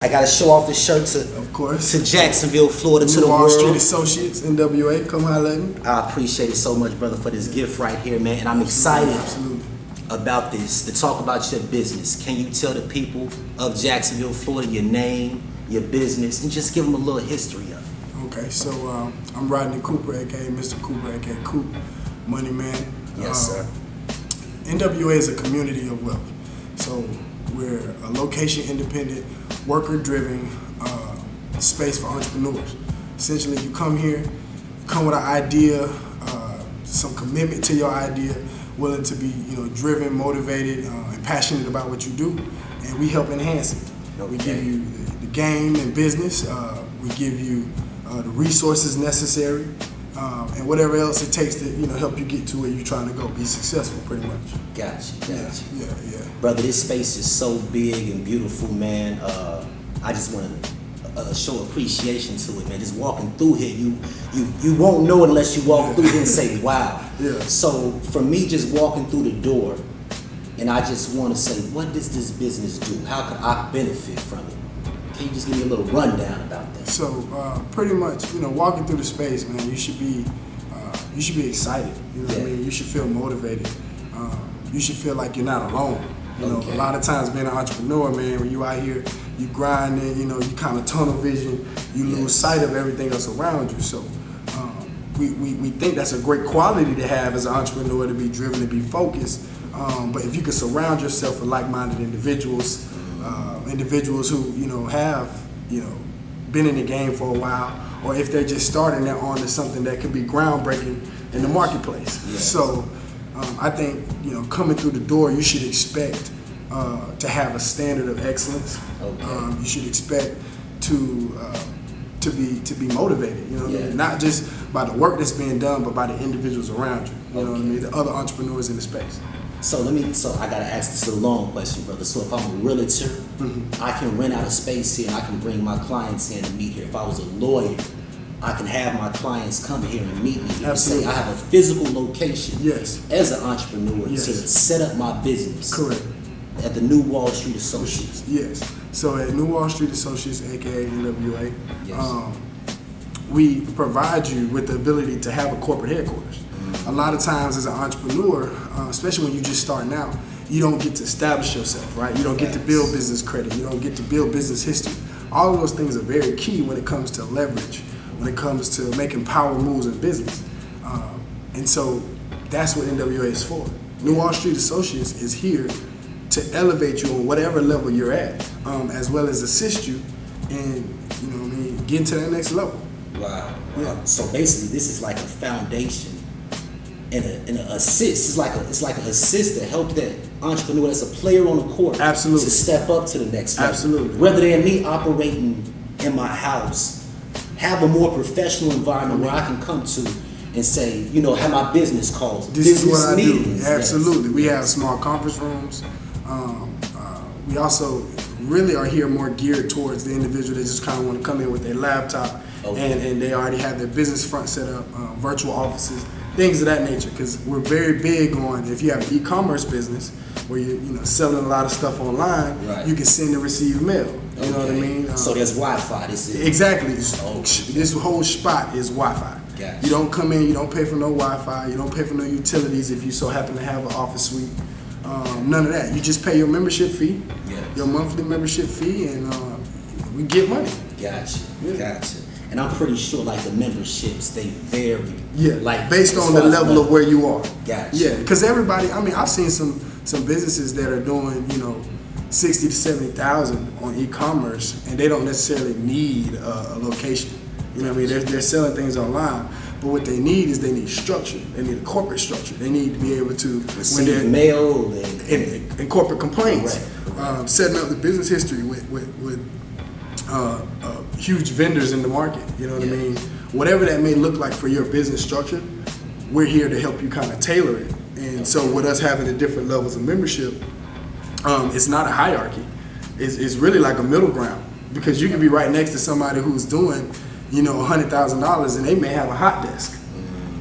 I gotta show off the shirt Of course. to Jacksonville, Florida, to the WallSt world. Associates, NWA, come holler at me. I appreciate it so much, brother, for this gift right here, man. And I'm excited Absolutely. about this, to talk about your business. Can you tell the people of Jacksonville, Florida, your name, your business, and just give them a little history of it? Okay, so I'm Rodney Cooper, aka Mr. Cooper, aka Coop, Money Man. Yes, sir. NWA is a community of wealth. So we're a location-independent, worker-driven space for entrepreneurs. Essentially, you come here, come with an idea, some commitment to your idea, willing to be, driven, motivated, and passionate about what you do, and we help enhance it. Okay. We give you the game and business. We give you the resources necessary, and whatever else it takes to help you get to where you're trying to go, be successful, pretty much. Gotcha. Yeah. Brother, this space is so big and beautiful, man. I just want to show appreciation to it, man. Just walking through here, you won't know it unless you walk through here and say, wow. Yeah. So for me, just walking through the door, and I just want to say, what does this business do? How can I benefit from it? Can you just give me a little rundown about that? So pretty much, walking through the space, man, you should be excited. You know what I mean? You should feel motivated. You should feel like you're not alone. Okay. A lot of times being an entrepreneur, man, when you out here, you grinding, you kind of tunnel vision, you lose sight of everything else around you. So we think that's a great quality to have as an entrepreneur, to be driven, to be focused. But if you can surround yourself with like-minded individuals, individuals who have been in the game for a while, or if they're just starting, they're on to something that could be groundbreaking in the marketplace. Yes. So I think coming through the door, you should expect to have a standard of excellence. Okay. You should expect to be motivated. Not just by the work that's being done, but by the individuals around you. You know what I mean? The other entrepreneurs in the space. So I gotta ask this a long question, brother. So if I'm a realtor, I can rent out a space here and I can bring my clients in and meet here. If I was a lawyer, I can have my clients come here and meet me here. Absolutely. And say I have a physical location. Yes. As an entrepreneur to set up my business. Correct. At the new WallSt Associates. Yes. So at New WallSt Associates, aka NWA, Yes. we provide you with the ability to have a corporate headquarters. A lot of times as an entrepreneur, especially when you're just starting out, you don't get to establish yourself, right? You don't get to build business credit. You don't get to build business history. All of those things are very key when it comes to leverage, when it comes to making power moves in business. And so that's what NWA is for. New WallSt Associates is here to elevate you on whatever level you're at, as well as assist you in, getting to that next level. Wow. Yeah. So basically, this is like a foundation and an assist. It's like an assist to help that entrepreneur that's a player on the court. Absolutely. To step up to the next level. Absolutely. Rather than me operating in my house, have a more professional environment where I can come to and say, have my business calls. This is what I do. Meetings. Absolutely. Yes. We have small conference rooms. We also really are here more geared towards the individual that just kind of want to come in with their laptop and they already have their business front set up, virtual offices, things of that nature. Because we're very big on, if you have an e-commerce business where you're selling a lot of stuff online, you can send and receive mail. You know what I mean? So there's Wi-Fi. Exactly. This whole spot is Wi-Fi. Gotcha. You don't come in, you don't pay for no Wi-Fi, you don't pay for no utilities if you so happen to have an office suite. None of that. You just pay your membership fee, your monthly membership fee, and we get money. Gotcha. And I'm pretty sure like the memberships, they vary. Yeah, like based on the level of where you are. Gotcha. Yeah, because everybody, I've seen some businesses that are doing, 60 to 70,000 on e-commerce, and they don't necessarily need a location. You know what I mean? They're selling things online, but what they need is structure. They need a corporate structure. They need to be able to receive mail and corporate complaints. Right. Setting up the business history with huge vendors in the market. You know what I mean? Whatever that may look like for your business structure, we're here to help you kind of tailor it. And so with us having the different levels of membership, it's not a hierarchy. It's really like a middle ground, because you can be right next to somebody who's doing $100,000 and they may have a hot desk.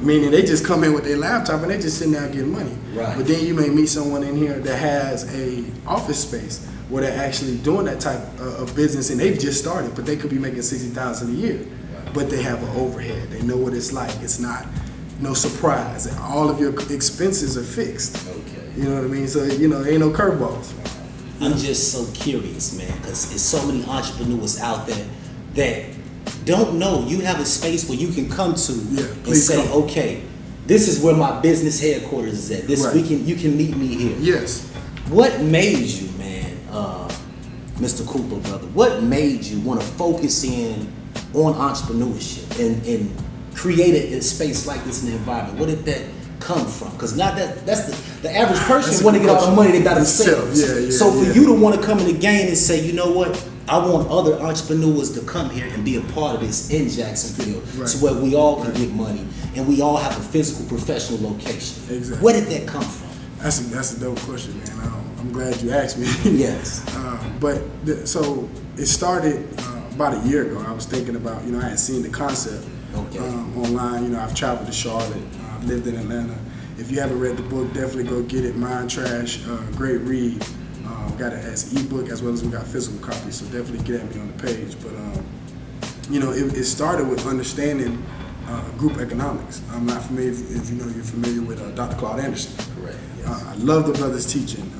Meaning they just come in with their laptop and they just sitting there getting money. Right. But then you may meet someone in here that has a office space where they're actually doing that type of business, and they've just started, but they could be making $60,000 a year. But they have an overhead. They know what it's like. It's not no surprise. All of your expenses are fixed. Okay. You know what I mean? So, you know, ain't no curveballs. I'm just so curious, man, because there's so many entrepreneurs out there that don't know you have a space where you can come to and say, come. okay, this is where my business headquarters is at. This Right. you can meet me here. Yes. What made you, man, Mr. Cooper, brother? What made you want to focus in on entrepreneurship and create a space like this in the environment? Where did that come from? Because not that's the average person want to get all the money they got to save. So for you to want to come in the game and say, you know what, I want other entrepreneurs to come here and be a part of this in Jacksonville, to where we all can get money and we all have a physical, professional location. Exactly. Where did that come from? That's a dope question, man. I'm glad you asked me. Yes. So it started about a year ago. I was thinking about, you know, I had seen the concept online. You know, I've traveled to Charlotte. I've lived in Atlanta. If you haven't read the book, definitely go get it. Mind Trash, great read. Got it as ebook as well as we got physical copies. So definitely get at me on the page. But you know, it started with understanding group economics. I'm not familiar if you know you're familiar with Dr. Claude Anderson. Correct. Yes. I love the brother's teaching.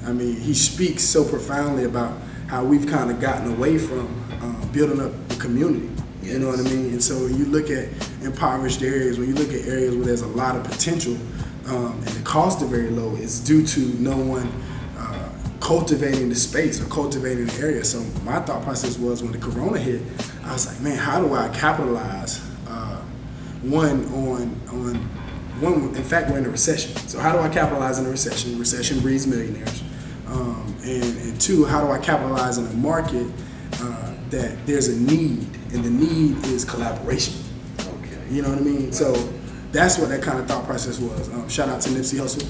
I mean, he speaks so profoundly about how we've kind of gotten away from building up the community. Yes. You know what I mean? And so when you look at impoverished areas, when you look at areas where there's a lot of potential and the costs are very low, it's due to no one cultivating the space or cultivating the area. So my thought process was, when the corona hit, I was like, man, how do I capitalize in fact, we're in a recession. So how do I capitalize in a recession? Recession breeds millionaires. And two, how do I capitalize in a market that there's a need, and the need is collaboration. Okay. You know what I mean? Right. So that's what that kind of thought process was. Shout out to Nipsey Hussle,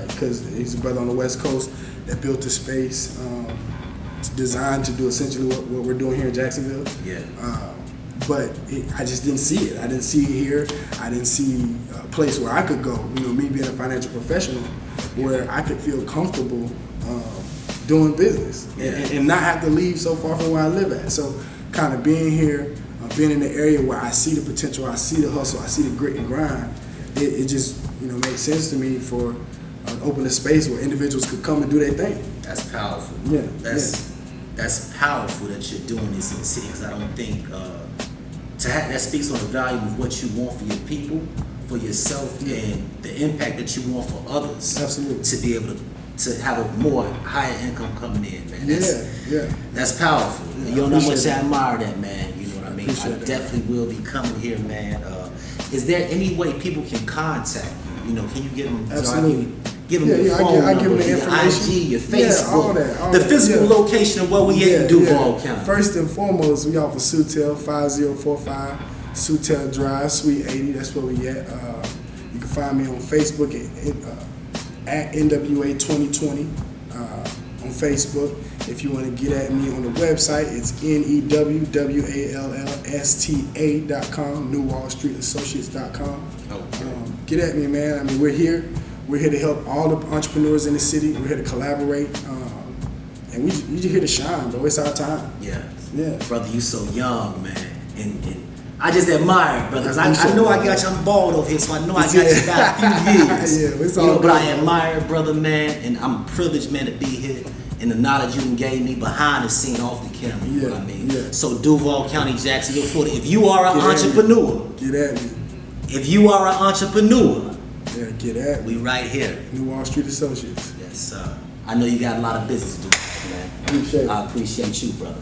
because he's a brother on the West Coast that built a space designed to do essentially what we're doing here in Jacksonville. Yeah. But I just didn't see it. I didn't see it here. I didn't see a place where I could go. You know, me being a financial professional, where I could feel comfortable doing business and not have to leave so far from where I live at. So kind of being here, being in the area where I see the potential, I see the hustle, I see the grit and grind, it just, you know, makes sense to me for open a space where individuals could come and do their thing. That's powerful. Yeah. That's powerful that you're doing this in the city, because I don't think that speaks on the value of what you want for your people, for yourself, and the impact that you want for others. Absolutely. To be able to have a more higher income coming in, man. That's powerful. Yeah, you don't know how much I admire that, man. You know what I mean? I definitely will be coming here, man. Is there any way people can contact you? You know, can you give them? Absolutely. Give them your phone number, give them the your information. IG, your Facebook, all that, the physical location of where we at in Duval County. First and foremost, we offer Sutel 5045 Sutel Drive, Suite 80. That's where we at. You can find me on Facebook at NWA 2020 on Facebook. If you want to get at me on the website, it's NEWWALLSTA.com, WallStAssociates.com. Okay. Get at me, man. I mean, we're here. We're here to help all the entrepreneurs in the city. We're here to collaborate, and we just here to shine, bro. It's our time. Yeah. Yeah. Brother, you so young, man, and I just admire it, brother. I know I got you. I'm bald over here, so I know I got you about a few years. It's all good. But I admire it, brother, man, and I'm privileged, man, to be here. And the knowledge you gave me behind the scene, off the camera, you know what I mean? Yeah. So Duval County, Jacksonville, Florida. If you are an entrepreneur, get at me. If you are an entrepreneur, get at me. We right here. WallSt Associates. Yes, sir. I know you got a lot of business to do, man. Appreciate it. I appreciate you, brother.